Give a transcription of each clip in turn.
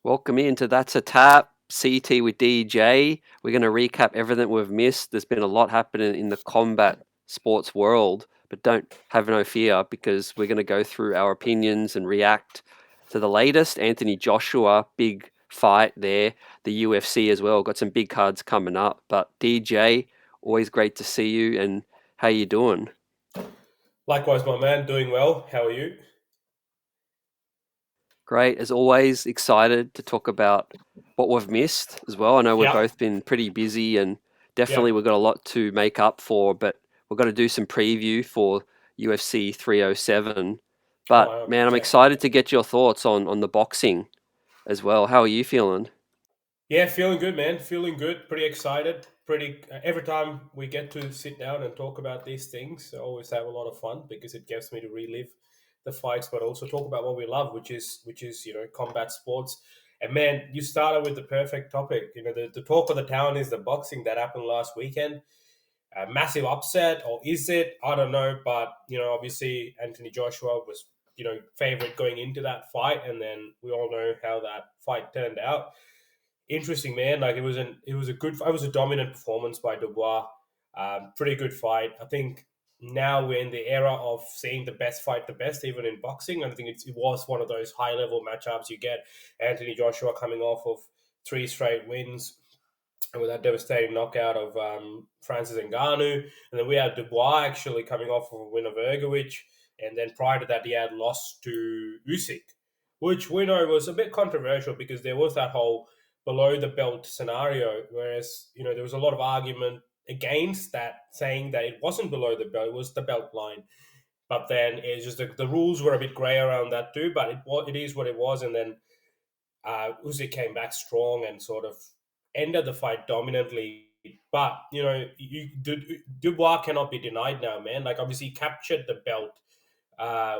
Welcome into That's a Tap, CT with DJ. We're going to recap everything we've missed. There's been a lot happening in the combat sports world, but don't have no fear because we're going to go through our opinions and react to the latest. Anthony Joshua, big fight there. The UFC as well. Got some big cards coming up. But DJ, always great to see you. And how you doing? Likewise, my man, doing well. How are you? Great, as always, excited to talk about what we've missed as well. I know we've Yeah, both been pretty busy and yeah. definitely we've got a lot to make up for, but we've got to do some preview for UFC 307. Oh, But I man, I'm can't. excited to get your thoughts on the boxing as well. How are you feeling? Yeah, feeling good, man. Feeling good. Pretty excited. Pretty. Every time we get to sit down and talk about these things, I always have a lot of fun because it gets me to relive the fights, but also talk about what we love, which is combat sports. And man, you started with the perfect topic. The talk of the town is the boxing that happened last weekend. A massive upset, or is it? I don't know, but obviously Anthony Joshua was favorite going into that fight, and then we all know how that fight turned out. Interesting, man. Like it was a dominant performance by Dubois. Pretty good fight. I think now we're in the era of seeing the best fight the best, even in boxing. And I think it was one of those high level matchups. You get Anthony Joshua coming off of three straight wins with that devastating knockout of Francis Ngannou. And then we had Dubois actually coming off of a win of Ergovic. And then prior to that, he had lost to Usyk, which we know was a bit controversial because there was that whole below the belt scenario. Whereas, there was a lot of argument against that, saying that it wasn't below the belt, it was the belt line. But then it's just the rules were a bit grey around that too. But it is what it was. And then Usyk came back strong and sort of ended the fight dominantly. But Dubois cannot be denied now, man. Like obviously, he captured the belt uh,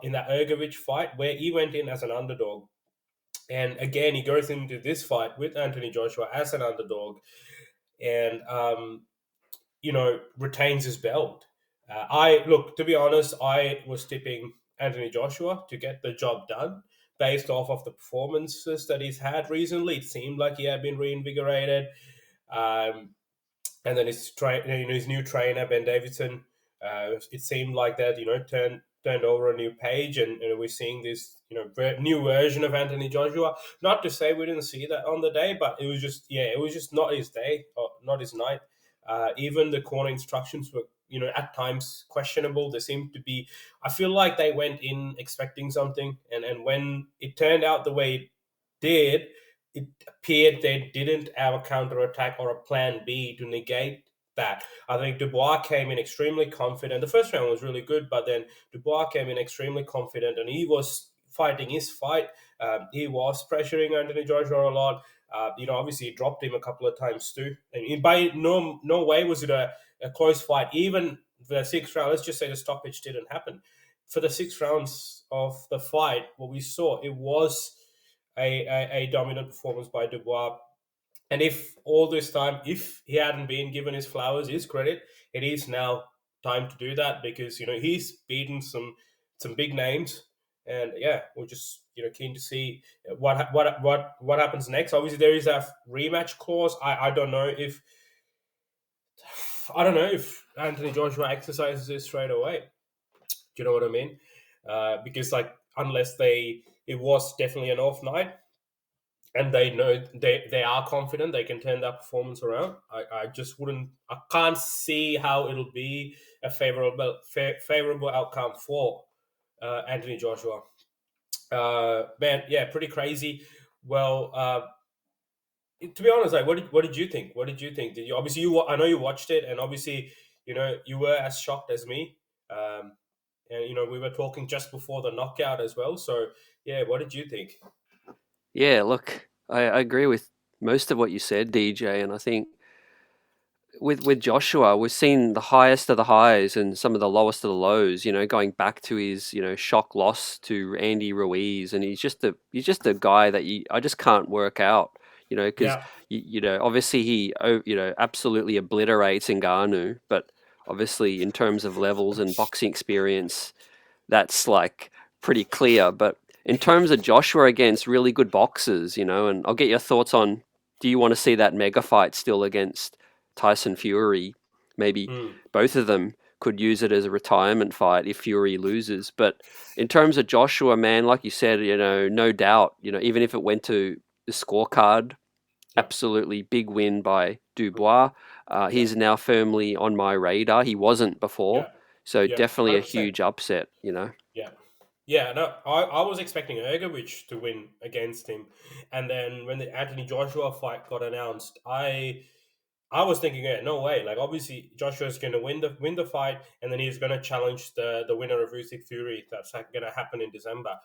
in that Ergovic fight where he went in as an underdog, and again he goes into this fight with Anthony Joshua as an underdog, and retains his belt. I look, to be honest, I was tipping Anthony Joshua to get the job done based off of the performances that he's had recently. It seemed like he had been reinvigorated. Um, and then his new trainer Ben Davidson. It seemed like that turned over a new page, and we're seeing this new version of Anthony Joshua. Not to say we didn't see that on the day, but it was just not his day or not his night. Even the corner instructions were at times questionable. They seemed to be. I feel like they went in expecting something, and when it turned out the way it did, it appeared they didn't have a counter attack or a plan B to negate that. I think Dubois came in extremely confident. The first round was really good, but then Dubois came in extremely confident and he was fighting his fight. He was pressuring Anthony Joshua a lot. Obviously, he dropped him a couple of times too. And by no way was it a close fight. Even the sixth round, let's just say the stoppage didn't happen. For the 6 rounds of the fight, what we saw, it was a dominant performance by Dubois. And if all this time, if he hadn't been given his flowers, his credit, it is now time to do that because he's beaten some big names, and yeah, we're just keen to see what happens next. Obviously, there is a rematch clause. I don't know if Anthony Joshua exercises this straight away. Do you know what I mean? Because like unless it was definitely an off night and they know they are confident they can turn that performance around. I just wouldn't. I can't see how it'll be a favorable outcome for Anthony Joshua. Man, yeah, pretty crazy. Well, to be honest, like, what did you think? What did you think? Did you obviously I know you watched it, and obviously you were as shocked as me. Um, and we were talking just before the knockout as well. So yeah, what did you think? Yeah, look, I agree with most of what you said, DJ, and I think with Joshua, we've seen the highest of the highs and some of the lowest of the lows. Going back to his shock loss to Andy Ruiz, and he's just a guy that I just can't work out. Because Yeah, obviously absolutely obliterates Ngannou, but obviously in terms of levels and boxing experience, that's like pretty clear. But in terms of Joshua against really good boxers, you know, and I'll get your thoughts on, do you want to see that mega fight still against Tyson Fury? Maybe Mm, both of them could use it as a retirement fight if Fury loses. But in terms of Joshua, man, like you said, you know, no doubt, you know, even if it went to the scorecard, yeah, absolutely big win by Dubois. yeah, He's now firmly on my radar. He wasn't before. yeah, So yeah, definitely a 100%. huge upset, you know. Yeah. Yeah, no, I was expecting Ergovic to win against him, and then when the Anthony Joshua fight got announced, I was thinking, yeah, no way. Like obviously Joshua's going to win the fight, and then he's going to challenge the winner of Usyk Fury. That's like going to happen in December.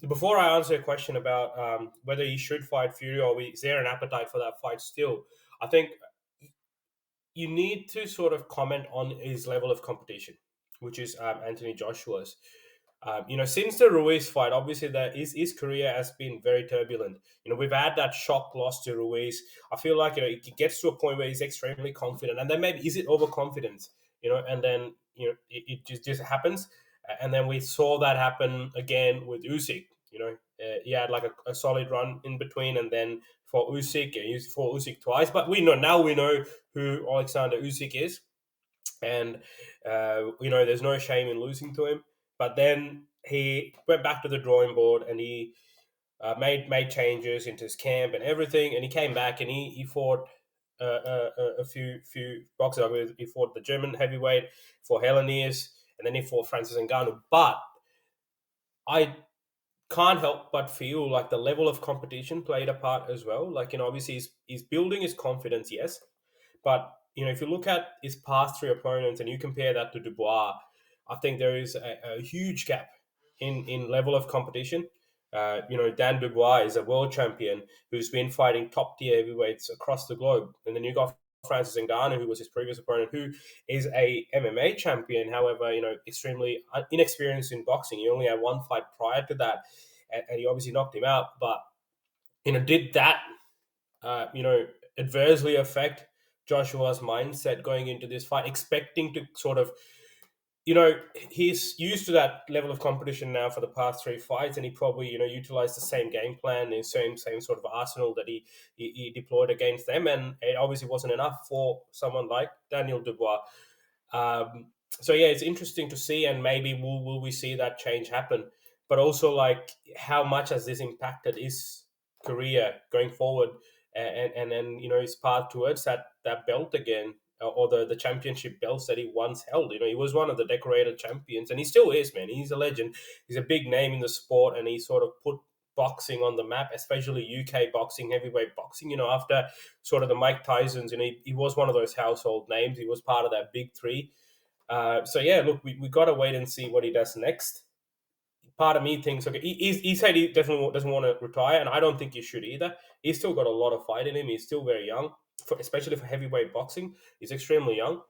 Before I answer a question about whether he should fight Fury or is there an appetite for that fight still, I think you need to sort of comment on his level of competition, which is Anthony Joshua's. Since the Ruiz fight, obviously that his career has been very turbulent. We've had that shock loss to Ruiz. I feel like it gets to a point where he's extremely confident, and then maybe is it overconfidence? And then it just happens, and then we saw that happen again with Usyk. He had like a solid run in between, and then for Usyk, he used for Usyk twice. But we know who Alexander Usyk is, and there's no shame in losing to him. But then he went back to the drawing board, and he made changes into his camp and everything, and he came back and he fought a few boxers. I mean, he fought the German heavyweight for Helenius, and then he fought Francis Ngannou. But I can't help but feel like the level of competition played a part as well. Like, obviously he's building his confidence, yes. But, if you look at his past three opponents and you compare that to Dubois, I think there is a huge gap in level of competition. Dan Dubois is a world champion who's been fighting top tier heavyweights across the globe. And then you got Francis Ngannou, who was his previous opponent, who is a MMA champion. However, extremely inexperienced in boxing. He only had one fight prior to that, and he obviously knocked him out. But did that uh, you know adversely affect Joshua's mindset going into this fight, expecting to sort of he's used to that level of competition now for the past three fights, and he probably utilized the same game plan, the same sort of arsenal that he deployed against them, and it obviously wasn't enough for someone like Daniel Dubois. So yeah, it's interesting to see, and maybe will we see that change happen? But also, like, how much has this impacted his career going forward, and then his path towards that belt again, or the championship belts that he once held. He was one of the decorated champions, and he still is, man. He's a legend. He's a big name in the sport, and he sort of put boxing on the map, especially UK boxing, heavyweight boxing. After sort of the Mike Tysons, he was one of those household names. He was part of that big three. So yeah, look, we got to wait and see what he does next. Part of me thinks, okay, he said he definitely doesn't want to retire, and I don't think he should either. He's still got a lot of fight in him. He's still very young, especially for heavyweight boxing. He's extremely young.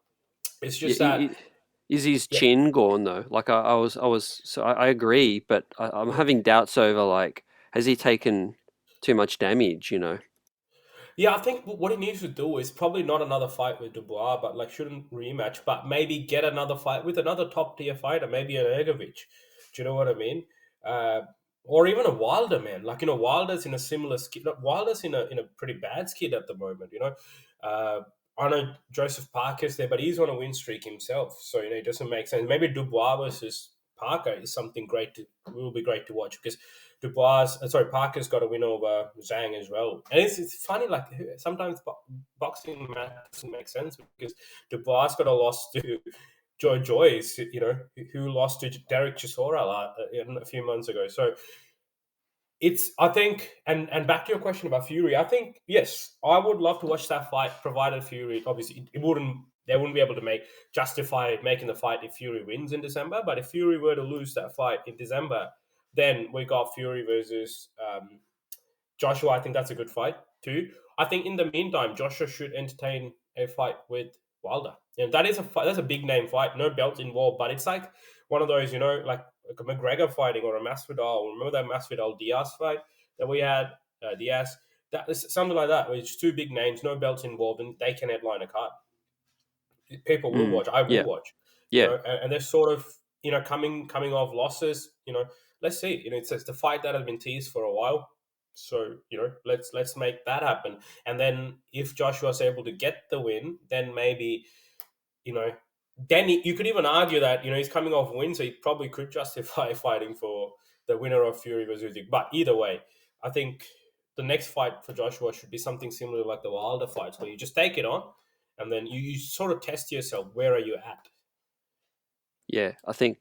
It's Yeah, just that, is his yeah, chin gone though? Like so I agree, but I'm mm. having doubts over like, has he taken too much damage? You know? Yeah, I think what he needs to do is probably not another fight with Dubois, but like shouldn't rematch, but maybe get another fight with another top tier fighter, maybe an Ergovic. Do you know what I mean? Uh, or even a Wilder, man. Like Wilder's in a similar skid. Wilder's in a pretty bad skid at the moment. Uh, I know Joseph Parker's there, but he's on a win streak himself, so it doesn't make sense. Maybe Dubois versus Parker is something great to will be great to watch because Parker's got a win over Zhang as well. And it's funny, like sometimes boxing doesn't make sense because Dubois got a loss to Joe Joyce, who lost to Derek Chisora a few months ago. So I think, and back to your question about Fury, I think yes, I would love to watch that fight, provided Fury obviously they wouldn't be able to justify making the fight if Fury wins in December. But if Fury were to lose that fight in December, then we got Fury versus Joshua. I think that's a good fight too. I think in the meantime, Joshua should entertain a fight with Wilder. That is a fight. That's a big name fight. No belts involved, but it's like one of those, like a McGregor fighting or a Masvidal. Remember that Masvidal Diaz fight that we had? Diaz. That is something like that. Where it's two big names, no belts involved, and they can headline a card. People will Mm, watch. I will yeah, watch. yeah, And they're sort of coming off losses. let's see. It's the fight that has been teased for a while. So let's make that happen. And then if Joshua's able to get the win, then maybe you know, then you could even argue that he's coming off a win, so he probably could justify fighting for the winner of Fury versus Usyk. But either way, I think the next fight for Joshua should be something similar like the Wilder fight, where you just take it on, and then you sort of test yourself. Where are you at? Yeah, I think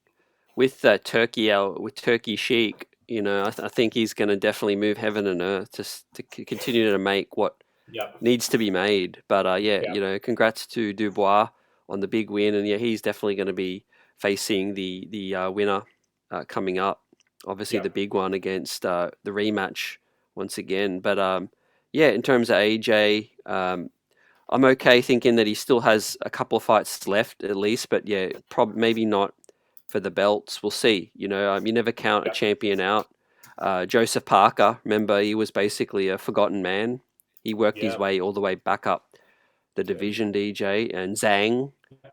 with with Turkey Sheik, I think he's going to definitely move heaven and earth to continue to make what Yep, needs to be made. But yeah, yep, congrats to Dubois on the big win, and yeah, he's definitely going to be facing the winner coming up. Obviously, the yep, big one against the rematch once again. But yeah, in terms of AJ, I'm okay thinking that he still has a couple of fights left at least. But yeah, probably maybe not for the belts. We'll see. You never count a yep, champion out. Joseph Parker, remember, he was basically a forgotten man. He worked his yep, way all the way back up the yep, division, DJ, and Zhang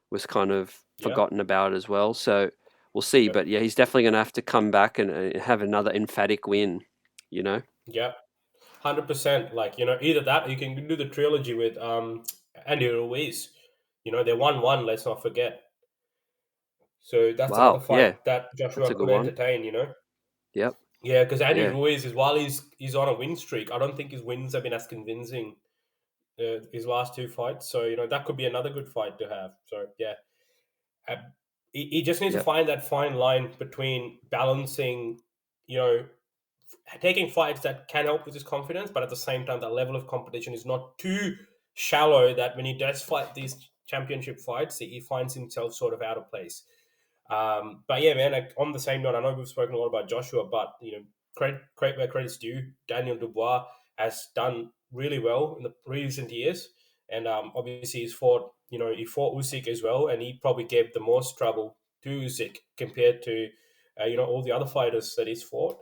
was kind of yep, forgotten about as well. So we'll see. yep, But yeah, he's definitely going to have to come back and have another emphatic win, you know? yep. 100%. Like either that, or you can do the trilogy with Andy Ruiz. They won one. Let's not forget. So that's another Wow. Yeah, fight that that's Joshua a good could one. entertain. Yep. Yeah, because Andy Yeah. Ruiz is while he's on a win streak, I don't think his wins have been as convincing his last two fights. So that could be another good fight to have. So yeah, uh, he just needs to Yep. find that fine line between balancing, you know, taking fights that can help with his confidence, but at the same time, that level of competition is not too shallow that when he does fight these championship fights, he finds himself sort of out of place. But yeah, man. Like, on the same note, I know we've spoken a lot about Joshua, but credit where credit's due. Daniel Dubois has done really well in the recent years, and obviously he fought Usyk as well, and he probably gave the most trouble to Usyk compared to all the other fighters that he's fought.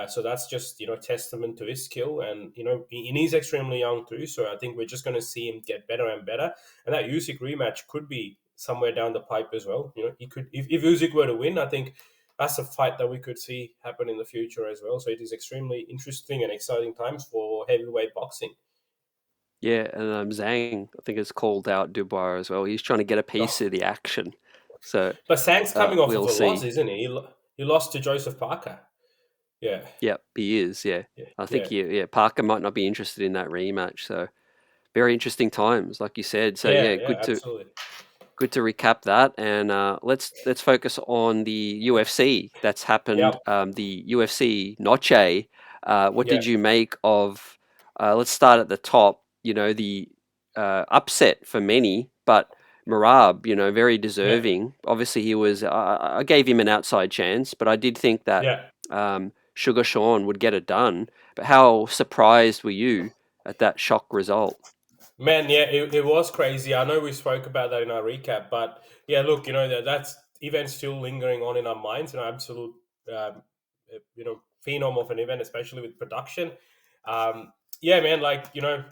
So that's just testament to his skill, and he's extremely young too. So I think we're just going to see him get better and better, and that Usyk rematch could be somewhere down the pipe as well. He could, if Usyk were to win, I think that's a fight that we could see happen in the future as well. So it is extremely interesting and exciting times for heavyweight boxing. Yeah. And Zhang, I think, has called out Dubois as well. He's trying to get a piece Oh, of the action. So but Sang's coming off of we'll a loss, see. isn't he? He lost to Joseph Parker. Yeah, Yep, he is. Yeah. yeah, I think yeah, yeah, Parker might not be interested in that rematch. So very interesting times, like you said. So yeah, yeah, yeah. Absolutely. good to recap that, and let's focus on the UFC that's happened. Yep. The UFC Noche. What Yeah. did you make of? Let's start at the top. The upset for many, but Marab, very Yeah. deserving. Obviously, he was. I gave him an outside chance, but I did think that Yeah. Sugar Sean would get it done. But how surprised were you at that shock result? Man, yeah, it was crazy. I know we spoke about that in our recap, but yeah, look, that's event still lingering on in our minds. Absolute, um, phenom of an event, especially with production. Yeah, man, like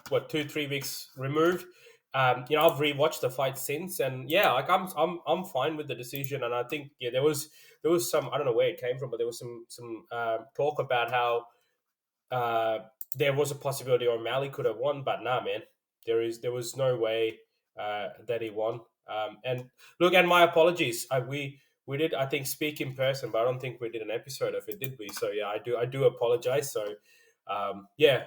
what 2 3 weeks removed. I've rewatched the fight since, and yeah, like I'm fine with the decision, and I think yeah, there was some, I don't know where it came from, but there was some talk about how uh, there was a possibility O'Malley could have won, but nah, man, there was no way that he won. And look, and my apologies. We did, I think, speak in person, but I don't think we did an episode of it, did we? So yeah, I do apologize. So yeah,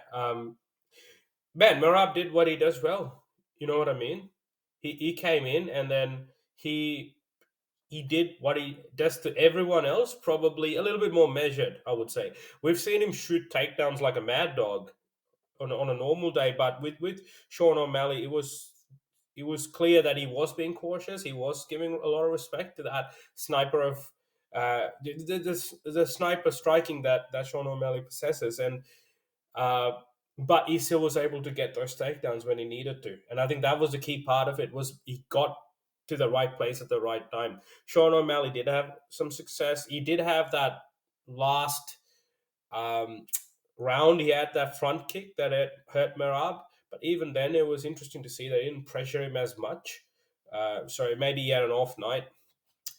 man, Marab did what he does well. You know what I mean? He came in, and then he did what he does to everyone else, probably a little bit more measured, I would say. We've seen him shoot takedowns like a mad dog on a normal day, but with Sean O'Malley, it was clear that he was being cautious. He was giving a lot of respect to that sniper of the sniper striking that Sean O'Malley possesses, and uh, but he still was able to get those takedowns when he needed to, and I think that was the key part of it. Was he got to the right place at the right time. Sean O'Malley did have some success. He did have that last um, round. He had that front kick that it hurt Merab, but even then, it was interesting to see they didn't pressure him as much. So maybe he had an off night.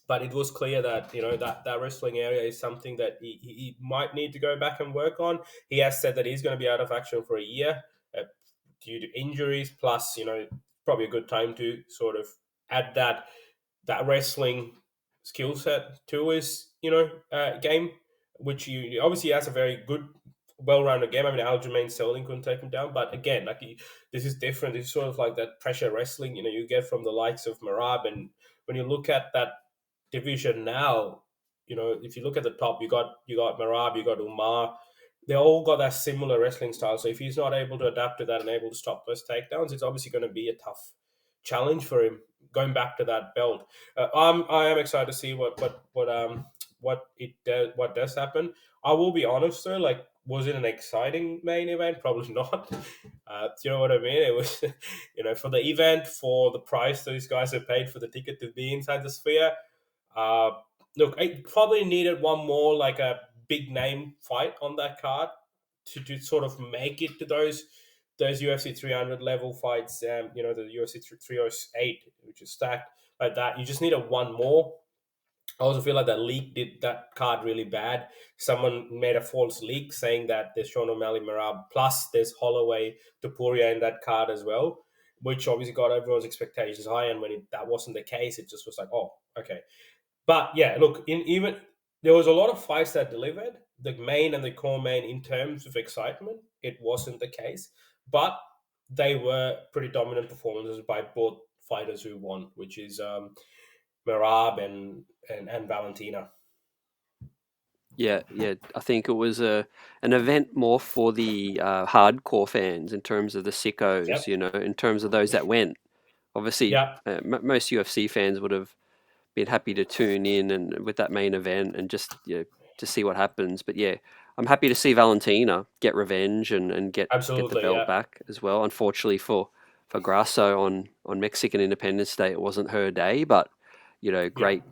but it was clear that that wrestling area is something that he might need to go back and work on. He has said that he's going to be out of action for a year uh, due to injuries. Plus, probably a good time to sort of add that wrestling skill set to his game, which you obviously has a very good, well-rounded game. I mean, Aljamain Sterling couldn't take him down, but again, this is different. It's sort of like that pressure wrestling you get from the likes of Marab, and when you look at that division now, if you look at the top, you got Marab, you got Umar. They all got that similar wrestling style. So if he's not able to adapt to that and able to stop those takedowns, it's obviously going to be a tough challenge for him going back to that belt. I am excited to see what does happen. I will be honest though, like, was it an exciting main event? Probably not. Do you know what I mean? It was, for the event, for the price those guys have paid for the ticket to be inside the Sphere. Uh, Look, I probably needed one more, like a big name fight on that card to sort of make it to those UFC 300 level fights. The UFC 308, which is stacked like that. You just need a one more. I also feel like that leak did that card really bad. Someone made a false leak saying that there's Sean O'Malley, Marab, plus there's Holloway, Topuria in that card as well, which obviously got everyone's expectations high. And when that wasn't the case, it just was like, oh, okay. But yeah, look, in even there was a lot of fights that delivered. The main and the core main, in terms of excitement, it wasn't the case. But they were pretty dominant performances by both fighters who won, which is Merab and Valentina. Yeah, yeah. I think it was an event more for the hardcore fans in terms of the sickos, Yep. in terms of those that went. Obviously, Yeah. most UFC fans would have been happy to tune in and with that main event and just to see what happens. But yeah, I'm happy to see Valentina get revenge and get the Absolutely. belt Yeah. back as well. Unfortunately for Grasso on Mexican Independence Day, it wasn't her day, but Yep. great.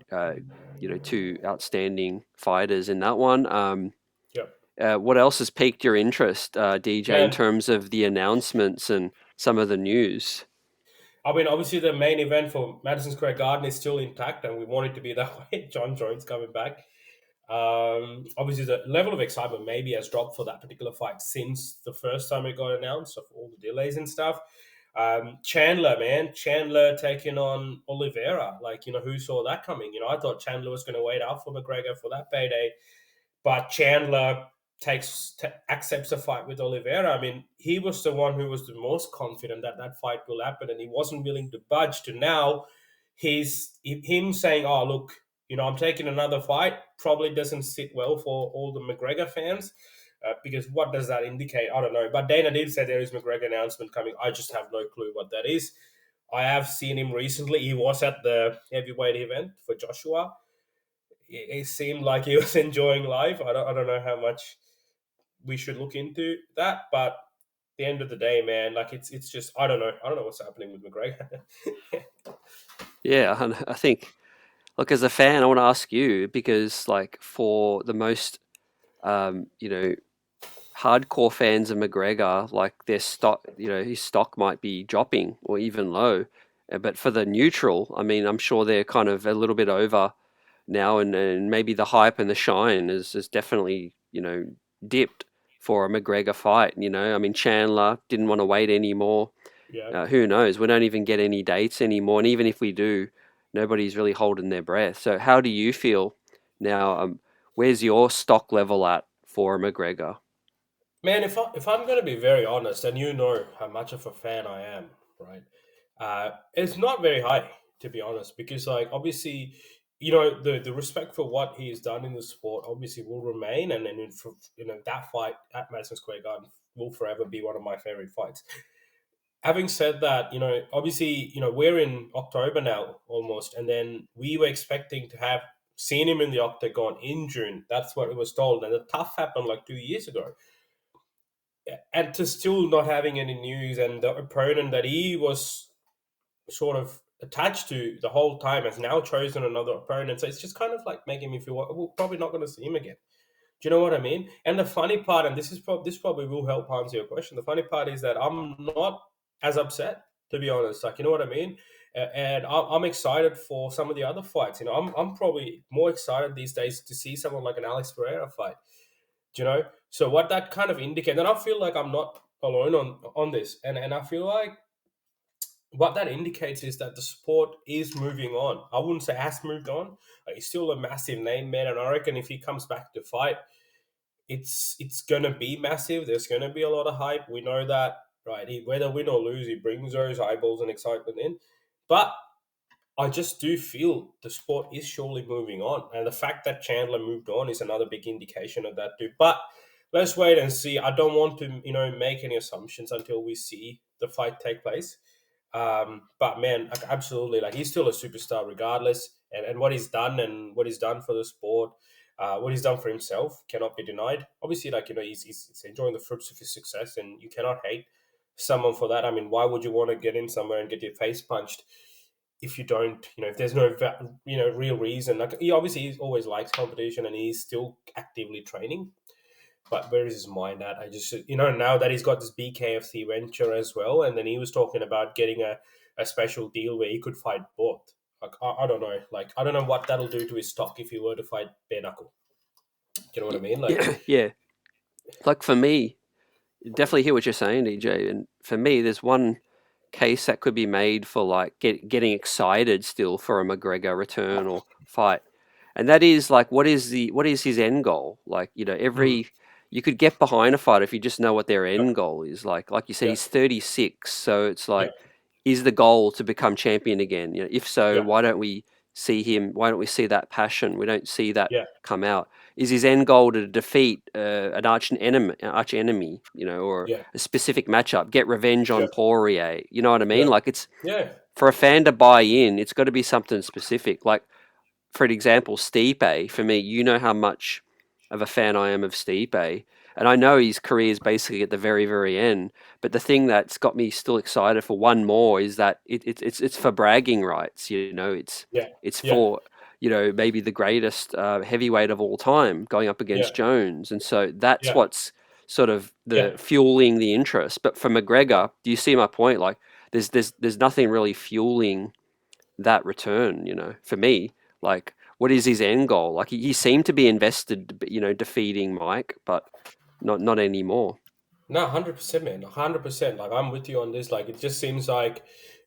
Two outstanding fighters in that one. Yep. What else has piqued your interest, DJ, in Man, terms of the announcements and some of the news? I mean, obviously the main event for Madison Square Garden is still intact, and we want it to be that way. John Jones coming back. Obviously, the level of excitement maybe has dropped for that particular fight since the first time it got announced, of all the delays and stuff. Chandler, man, Chandler taking on Oliveira. Like, who saw that coming? I thought Chandler was going to wait out for McGregor for that payday, but Chandler accepts a fight with Oliveira. I mean, he was the one who was the most confident that that fight will happen, and he wasn't willing to budge. To now, him saying, "Oh, look, I'm taking another fight." Probably doesn't sit well for all the McGregor fans. Because what does that indicate? I don't know. But Dana did say there is McGregor announcement coming. I just have no clue what that is. I have seen him recently. He was at the heavyweight event for Joshua. It seemed like he was enjoying life. I don't know how much we should look into that, but at the end of the day, man, like it's just I don't know what's happening with McGregor. Yeah, and I think, look, as a fan, I want to ask you because, like, for the most, um, you know, hardcore fans of McGregor, like their stock, his stock might be dropping or even low. But for the neutral, I mean, I'm sure they're kind of a little bit over now, and maybe the hype and the shine is definitely, dipped for a McGregor fight. I mean, Chandler didn't want to wait anymore. Yeah. Who knows? We don't even get any dates anymore, and even if we do, nobody's really holding their breath. So, how do you feel now? Where's your stock level at for McGregor? Man, if I'm gonna be very honest, and you know how much of a fan I am, right? It's not very high, to be honest, because like obviously, the respect for what he has done in the sport obviously will remain, and then that fight at Madison Square Garden will forever be one of my favorite fights. Having said that, obviously, we're in October now almost, and then we were expecting to have seen him in the octagon in June. That's what it was told, and the tough happened like 2 years ago, and to still not having any news, and the opponent that he was sort of attached to the whole time has now chosen another opponent. So it's just kind of like making me feel, well, we're probably not going to see him again. Do you know what I mean? And the funny part, and this probably will help answer your question. The funny part is that I'm not as upset, to be honest. Like, you know what I mean? And I'm excited for some of the other fights. I'm probably more excited these days to see someone like an Alex Pereira fight. Do you know? So what that kind of indicates, and I feel like I'm not alone on this, and I feel like what that indicates is that the sport is moving on. I wouldn't say has moved on. He's still a massive name, man, and I reckon if he comes back to fight, it's gonna be massive. There's gonna be a lot of hype. We know that, right? Whether win or lose, he brings those eyeballs and excitement in. But I just do feel the sport is surely moving on, and the fact that Chandler moved on is another big indication of that too. But let's wait and see. I don't want to, make any assumptions until we see the fight take place. But man, like, absolutely, like he's still a superstar regardless, and what he's done for the sport, what he's done for himself cannot be denied. Obviously, like he's enjoying the fruits of his success, and you cannot hate someone for that. I mean, why would you want to get in somewhere and get your face punched if you don't, if there's no, real reason? Like he always likes competition, and he's still actively training. But where is his mind at? I just, now that he's got this BKFC venture as well, and then he was talking about getting a special deal where he could fight both. Like, I don't know. Like, I don't know what that'll do to his stock if he were to fight bare knuckle. Do you know what I mean? Like, Yeah, like for me, definitely hear what you're saying, DJ. And for me, there's one case that could be made for like getting excited still for a McGregor return or fight, and that is like what is his end goal? Like mm, you could get behind a fighter if you just know what their yeah, end goal is. Like you said, yeah, he's 36, so it's yeah, like is the goal to become champion again? If so, yeah, why don't we see him? Why don't we see that passion? We don't see that yeah, come out. Is his end goal to defeat arch enemy, or yeah, a specific matchup, get revenge yeah, on Poirier? You know what I mean? yeah, Like it's yeah, for a fan to buy in, it's got to be something specific. Like for an example, Stipe, for me, you know how much of a fan I am of Stipe. And I know his career is basically at the very, very end. But the thing that's got me still excited for one more is that it's for bragging rights. yeah, It's yeah, for maybe the greatest heavyweight of all time going up yeah, against Jones, and so that's yeah, what's sort of yeah. the fueling the interest. But for McGregor, do you see my point? Like there's nothing really fueling that return, for me. Like, what is his end goal? Like, he seemed to be invested, defeating Mike, but not anymore. No, 100%, man. 100%. Like, I'm with you on this. Like, it just seems like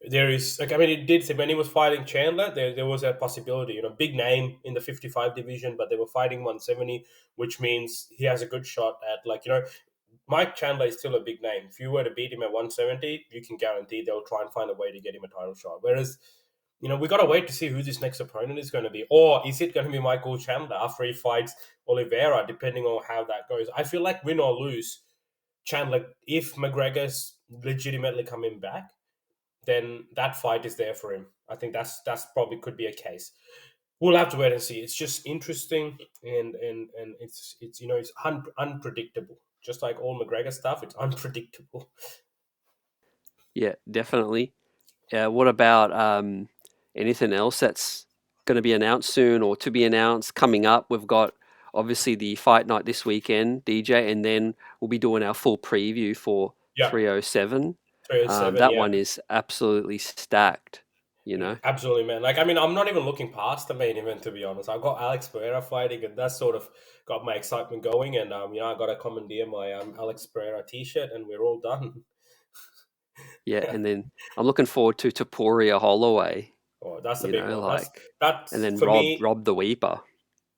there is, like, I mean, it did say when he was fighting Chandler, there was a possibility, big name in the 55 division, but they were fighting 170, which means he has a good shot at, like, Mike Chandler is still a big name. If you were to beat him at 170, you can guarantee they'll try and find a way to get him a title shot. Whereas, we got to wait to see who this next opponent is going to be. Or is it going to be Michael Chandler after he fights Oliveira, depending on how that goes? I feel like win or lose, Chandler, if McGregor's legitimately coming back, then that fight is there for him. I think that's probably could be a case. We'll have to wait and see. It's just interesting, and it's it's unpredictable. Just like all McGregor stuff, it's unpredictable. Yeah, definitely. What about anything else that's going to be announced soon or to be announced coming up? We've got obviously the fight night this weekend, DJ, and then we'll be doing our full preview for Yeah, 307. 307. That Yeah, one is absolutely stacked, you yeah, know? absolutely, man. Like, I mean, I'm not even looking past the main event, to be honest. I've got Alex Pereira fighting, and that's sort of got my excitement going. And I got to commandeer my Alex Pereira T-shirt, and we're all done. Yeah, and then I'm looking forward to Taporia Holloway, Oh, that's a big one. That's like, and that's then for me. Rob the Weeper.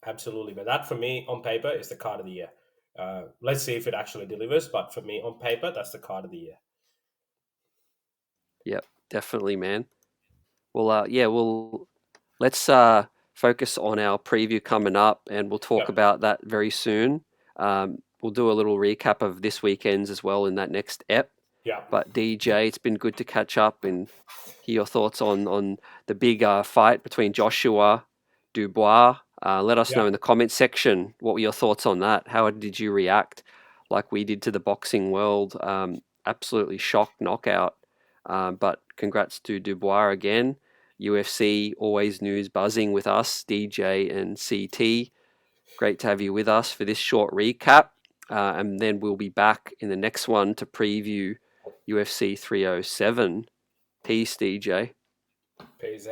Absolutely, but that for me on paper is the card of the year. Let's see if it actually delivers, but for me on paper, that's the card of the year. Yep, definitely, man. Well, yeah, let's focus on our preview coming up, and we'll talk Yep, about that very soon. We'll do a little recap of this weekend's as well in that next ep. yep, But DJ, it's been good to catch up and hear your thoughts on the big fight between Joshua Dubois. Let us know yep. in the comment section what were your thoughts on that. How did you react, like we did to the boxing world? Absolutely shocked knockout. But congrats to Dubois again. UFC always news buzzing with us, DJ and CT. Great to have you with us for this short recap. And then we'll be back in the next one to preview UFC 307. Peace, DJ. Peace out.